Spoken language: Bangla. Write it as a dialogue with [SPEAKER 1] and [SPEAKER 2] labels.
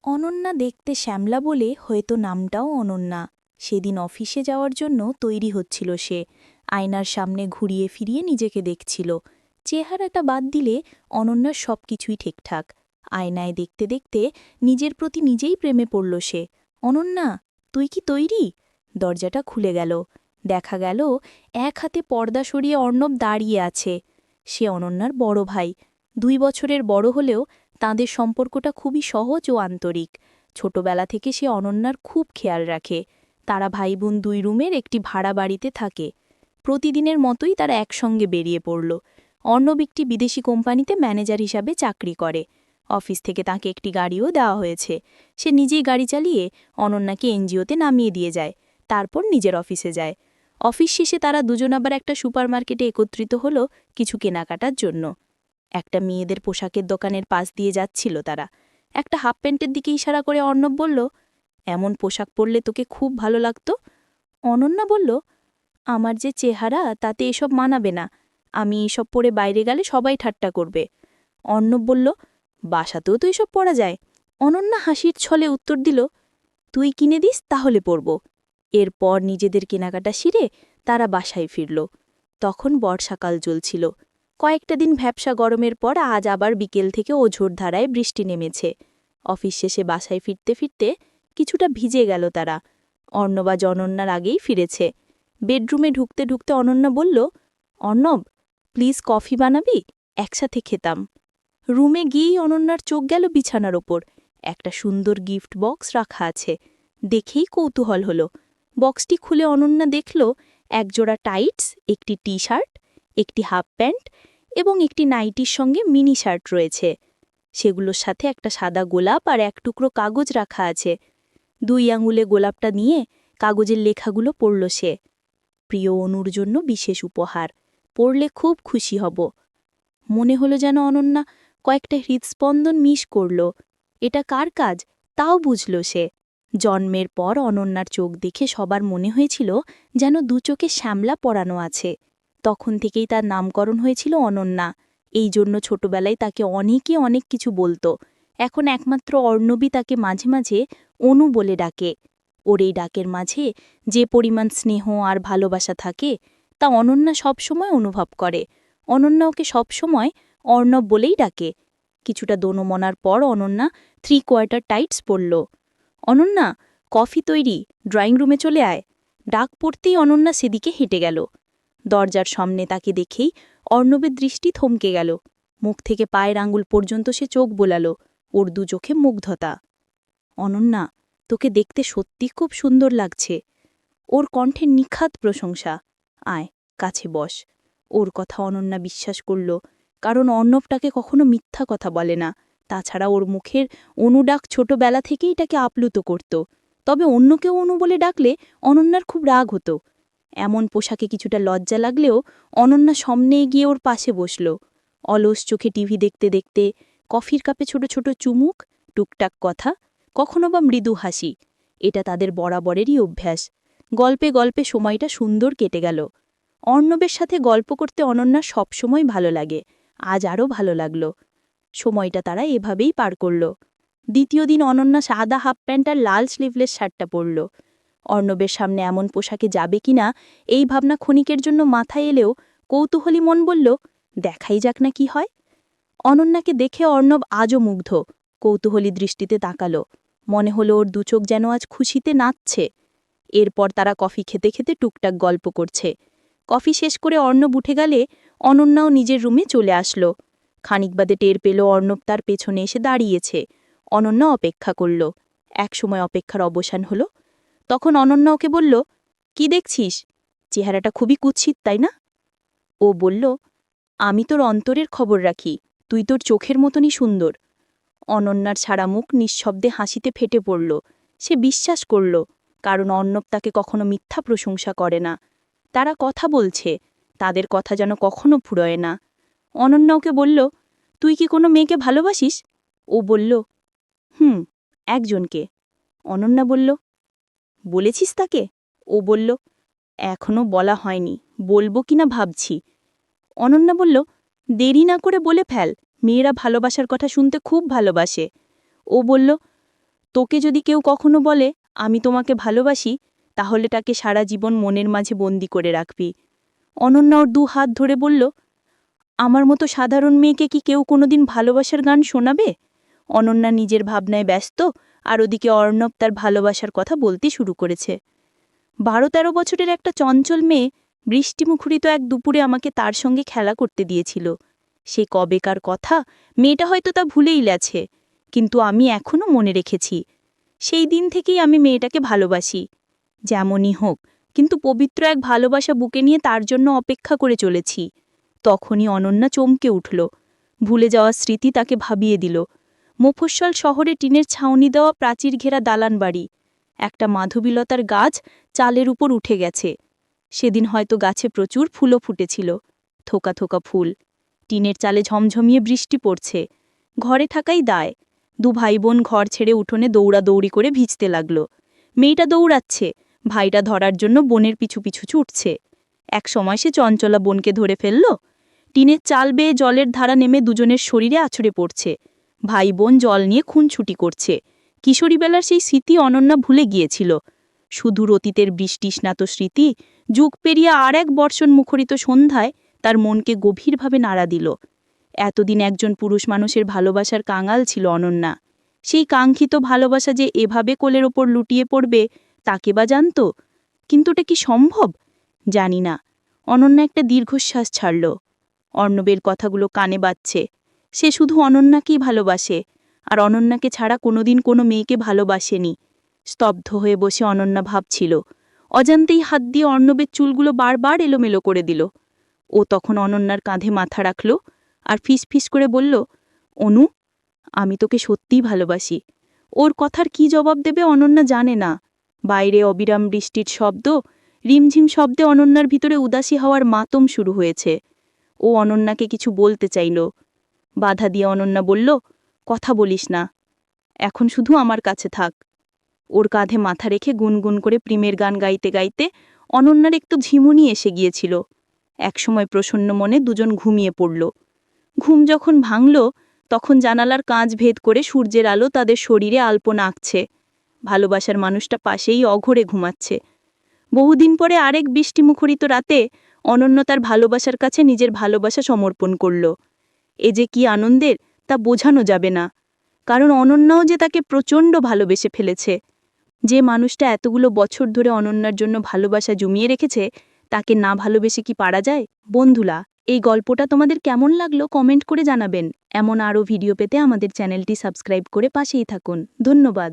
[SPEAKER 1] অনন্যা দেখতে শ্যামলা বলে হয়তো নামটাও অনন্যা। সেদিন অফিসে যাওয়ার জন্য তৈরি হচ্ছিল সে। আয়নার সামনে ঘুরিয়ে ফিরিয়ে নিজেকে দেখছিল। চেহারাটা বাদ দিলে অনন্যার সব কিছুই ঠিকঠাক। আয়নায় দেখতে দেখতে নিজের প্রতি নিজেই প্রেমে পড়ল সে। অনন্যা, তুই কি তৈরি? দরজাটা খুলে গেল। দেখা গেল এক হাতে পর্দা সরিয়ে অর্ণব দাঁড়িয়ে আছে। সে অনন্যার বড় ভাই। 2 বছরের বড় হলেও তাঁদের সম্পর্কটা খুবই সহজ ও আন্তরিক। ছোটবেলা থেকে সে অনন্যার খুব খেয়াল রাখে। তারা ভাই বোন 2 রুমের একটি ভাড়া বাড়িতে থাকে। প্রতিদিনের মতোই তারা একসঙ্গে বেরিয়ে পড়ল। অর্ণব একটি বিদেশি কোম্পানিতে ম্যানেজার হিসাবে চাকরি করে। অফিস থেকে তাকে একটি গাড়িও দেওয়া হয়েছে। সে নিজেই গাড়ি চালিয়ে অনন্যাকে এনজিওতে নামিয়ে দিয়ে যায়, তারপর নিজের অফিসে যায়। অফিস শেষে তারা দুজন আবার একটা সুপারমার্কেটে একত্রিত হলো কিছু কেনাকাটার জন্য। একটা মেয়েদের পোশাকের দোকানের পাশ দিয়ে যাচ্ছিল তারা। একটা হাফ প্যান্টের দিকে ইশারা করে অর্ণব বলল, এমন পোশাক পরলে তোকে খুব ভালো লাগতো। অনন্যা বলল, আমার যে চেহারা তাতে এসব মানাবে না। আমি এসব পরে বাইরে গেলে সবাই ঠাট্টা করবে। অর্ণব বলল, বাসাতেও তো এসব পরা যায়। অনন্যা হাসির ছলে উত্তর দিল, তুই কিনে দিস তাহলে পরব। এরপর নিজেদের কেনাকাটা সেরে তারা বাসায় ফিরল। তখন বর্ষাকাল চলছিল। কয়েকটা দিন ভ্যাপসা গরমের পর আজ আবার বিকেল থেকে ওঝোর ধারায় বৃষ্টি নেমেছে। অফিস শেষে বাসায় ফিরতে ফিরতে কিছুটা ভিজে গেল তারা। অর্ণব আজ অনন্যার আগেই ফিরেছে। বেডরুমে ঢুকতে ঢুকতে অনন্যা বলল, অর্ণব, প্লিজ কফি বানাবি, একসাথে খেতাম। রুমে গিয়েই অনন্যার চোখ গেল বিছানার ওপর। একটা সুন্দর গিফট বক্স রাখা আছে। দেখেই কৌতূহল হলো। বক্সটি খুলে অনন্যা দেখল একজোড়া টাইটস, একটি টি শার্ট, একটি হাফ প্যান্ট এবং একটি নাইটির সঙ্গে মিনি শার্ট রয়েছে। সেগুলোর সাথে একটা সাদা গোলাপ আর এক টুকরো কাগজ রাখা আছে। 2 আঙুলে গোলাপটা নিয়ে কাগজের লেখাগুলো পড়ল সে। প্রিয় অনুর জন্য বিশেষ উপহার, পড়লে খুব খুশি হব। মনে হলো যেন অনন্যা কয়েকটা হৃদস্পন্দন মিস করল। এটা কার কাজ তাও বুঝল সে। জন্মের পর অনন্যার চোখ দেখে সবার মনে হয়েছিল যেন 2 চোখে শ্যামলা পরানো আছে। তখন থেকেই তার নামকরণ হয়েছিল অনন্যা। এই জন্য ছোটবেলায় তাকে অনেকে অনেক কিছু বলতো। এখন একমাত্র অর্ণবই তাকে মাঝে মাঝে অনু বলে ডাকে। ওর এই ডাকের মাঝে যে পরিমাণ স্নেহ আর ভালোবাসা থাকে তা অনন্যা সবসময় অনুভব করে। অনন্যা ওকে সবসময় অর্ণব বলেই ডাকে। কিছুটা দোনমনার পর অনন্যা 3/4 টাইটস পরল। অনন্যা, কফি তৈরি, ড্রয়িং রুমে চলে আয়। ডাক পড়তেই অনন্যা সেদিকে হেঁটে গেল। দরজার সামনে তাকে দেখেই অর্ণবের দৃষ্টি থমকে গেল। মুখ থেকে পায়ের আঙুল পর্যন্ত সে চোখ বোলাল। ওর 2 চোখে মুগ্ধতা। অনন্যা, তোকে দেখতে সত্যি খুব সুন্দর লাগছে। ওর কণ্ঠে নিখাত প্রশংসা। আয়, কাছে বস। ওর কথা অনন্যা বিশ্বাস করল, কারণ অর্ণবটাকে কখনো মিথ্যা কথা বলে না। তাছাড়া ওর মুখের অনুডাক ছোটবেলা থেকেই তাকে আপ্লুত করত। তবে অন্য কেউ অনু বলে ডাকলে অনন্যার খুব রাগ হতো। এমন পোশাকে কিছুটা লজ্জা লাগলেও অনন্যা সামনে গিয়ে ওর পাশে বসল। অলস চোখে টিভি দেখতে দেখতে কফির কাপে ছোট ছোট চুমুক, টুকটাক কথা, কখনো বা মৃদু হাসি। এটা তাদের বরাবরেরই অভ্যাস। গল্পে গল্পে সময়টা সুন্দর কেটে গেল। অর্ণবের সাথে গল্প করতে অনন্যার সবসময় ভালো লাগে। আজ আরও ভালো লাগল। সময়টা তারা এভাবেই পার করল। দ্বিতীয় দিন অনন্যা সাদা হাফ প্যান্ট আর লাল স্লিভলেস শার্টটা পরল। অর্ণবের সামনে এমন পোশাকে যাবে কিনা এই ভাবনা ক্ষণিকের জন্য মাথায় এলেও কৌতূহলী মন বলল, দেখাই যাক না কি হয়। অনন্যাকে দেখে অর্ণব আজও মুগ্ধ। কৌতূহলী দৃষ্টিতে তাকাল। মনে হলো ওর 2 চোখ যেন আজ খুশিতে নাচছে। এরপর তারা কফি খেতে খেতে টুকটাক গল্প করছে। কফি শেষ করে অর্ণব উঠে গেলে অনন্যাও নিজের রুমে চলে আসলো। খানিক বাদে টের পেল অর্ণব তার পেছনে এসে দাঁড়িয়েছে। অনন্যা অপেক্ষা করল। একসময় অপেক্ষার অবসান হলো। তখন অনন্যা ওকে বলল, কি দেখছিস? চেহারাটা খুবই কুৎসিত, তাই না? ও বলল, আমি তোর অন্তরের খবর রাখি, তুই তোর চোখের মতনই সুন্দর। অনন্যার ছাড়া মুখ নিঃশব্দে হাসিতে ফেটে পড়ল। সে বিশ্বাস করল, কারণ অর্ণব তাকে কখনো মিথ্যা প্রশংসা করে না। তারা কথা বলছে, তাদের কথা যেন কখনো ফুরোয় না। অনন্যা ওকে বলল, তুই কি কোনো মেয়েকে ভালোবাসিস? ও বলল, একজনকে। অনন্যা বলল, বলেছিস তাকে? ও বলল, এখনো বলা হয়নি, বলবো কিনা ভাবছি। অনন্যা বলল, দেরি না করে বলে ফেল, মেয়েরা ভালোবাসার কথা শুনতে খুব ভালোবাসে। ও বলল, তোকে যদি কেউ কখনো বলে আমি তোমাকে ভালোবাসি, তাহলে তাকে সারা জীবন মনের মাঝে বন্দি করে রাখবি। অনন্যা ওর 2 হাত ধরে বলল, আমার মতো সাধারণ মেয়েকে কি কেউ কোনোদিন ভালোবাসার গান শোনাবে? অনন্যা নিজের ভাবনায় ব্যস্ত, আর ওদিকে অর্ণব তার ভালোবাসার কথা বলতে শুরু করেছে। 12-13 বছরের একটা চঞ্চল মেয়ে বৃষ্টিমুখরিত এক দুপুরে আমাকে তার সঙ্গে খেলা করতে দিয়েছিল। সে কবেকার কথা, মেয়েটা হয়তো তা ভুলেই গেছে, কিন্তু আমি এখনো মনে রেখেছি। সেই দিন থেকেই আমি মেয়েটাকে ভালোবাসি। যেমনই হোক, কিন্তু পবিত্র এক ভালোবাসা বুকে নিয়ে তার জন্য অপেক্ষা করে চলেছি। তখনই অনন্যা চমকে উঠল। ভুলে যাওয়া স্মৃতি তাকে ভাবিয়ে দিল। মফস্বল শহরে টিনের ছাউনি দেওয়া প্রাচীর ঘেরা দালান বাড়ি, একটা মাধবীলতার গাছ চালের উপর উঠে গেছে। সেদিন হয়তো গাছে প্রচুর ফুলও ফুটেছিল, থোকা থোকা ফুল। টিনের চালে ঝমঝমিয়ে বৃষ্টি পড়ছে। ঘরে থাকাই দায়। 2 ভাই বোন ঘর ছেড়ে উঠোনে দৌড়াদৌড়ি করে ভিজতে লাগল। মেয়েটা দৌড়াচ্ছে, ভাইটা ধরার জন্য বোনের পিছু পিছু ছুটছে। এক সময় সে চঞ্চলা বোনকে ধরে ফেলল। টিনের চাল বেয়ে জলের ধারা নেমে দুজনের শরীরে আছড়ে পড়ছে। ভাই বোন জল নিয়ে খুনছুটি করছে। কিশোরীবেলার সেই স্মৃতি অনন্যা ভুলে গিয়েছিল। সুদূর অতীতের বৃষ্টিস্নাত স্মৃতি যুগ পেরিয়ে আর এক বর্ষণ মুখরিত সন্ধ্যায় তার মনকে গভীরভাবে নাড়া দিল। এতদিন একজন পুরুষ মানুষের ভালোবাসার কাঙাল ছিল অনন্যা। সেই কাঙ্ক্ষিত ভালোবাসা যে এভাবে কোলের ওপর লুটিয়ে পড়বে, তাকে বা জানত? কিন্তু এটা কি সম্ভব? জানি না। অনন্যা একটা দীর্ঘশ্বাস ছাড়ল। অর্ণবের কথাগুলো কানে বাজছে। সে শুধু অনন্যাকেই ভালোবাসে, আর অনন্যাকে ছাড়া কোনোদিন কোনো মেয়েকে ভালোবাসেনি। স্তব্ধ হয়ে বসে অনন্যা ভাবছিল। অজান্তেই হাত দিয়ে অর্ণবের চুলগুলো বারবার এলোমেলো করে দিল। ও তখন অনন্যার কাঁধে মাথা রাখল আর ফিসফিস করে বলল, অনু, আমি তোকে সত্যিই ভালোবাসি। ওর কথার কি জবাব দেবে অনন্যা জানে না। বাইরে অবিরাম বৃষ্টির শব্দ, রিমঝিম শব্দে অনন্যার ভিতরে উদাসী হওয়ার মাতম শুরু হয়েছে। ও অনন্যাকে কিছু বলতে চাইল। বাধা দিয়ে অনন্যা বলল, কথা বলিস না, এখন শুধু আমার কাছে থাক। ওর কাঁধে মাথা রেখে গুনগুন করে প্রেমের গান গাইতে গাইতে অনন্যার একটু ঝিমুনি এসে গিয়েছিল। একসময় প্রসন্ন মনে দুজন ঘুমিয়ে পড়ল। ঘুম যখন ভাঙল, তখন জানালার কাঁচ ভেদ করে সূর্যের আলো তাদের শরীরে আলপনা আঁকছে। ভালোবাসার মানুষটা পাশেই অঘরে ঘুমাচ্ছে। বহুদিন পরে আরেক বৃষ্টিমুখরিত রাতে অনন্য তার ভালোবাসার কাছে নিজের ভালোবাসা সমর্পণ করল। এ যে কি আনন্দের, তা বোঝানো যাবে না। কারণ অনন্যাও যে তাকে প্রচণ্ড ভালোবেসে ফেলেছে। যে মানুষটা এতগুলো বছর ধরে অনন্যার জন্য ভালোবাসা জমিয়ে রেখেছে, তাকে না ভালোবেসে কি পারা যায়? বন্ধুরা, এই গল্পটা তোমাদের কেমন লাগলো কমেন্ট করে জানাবেন। এমন আরও ভিডিও পেতে আমাদের চ্যানেলটি সাবস্ক্রাইব করে পাশেই থাকুন। ধন্যবাদ।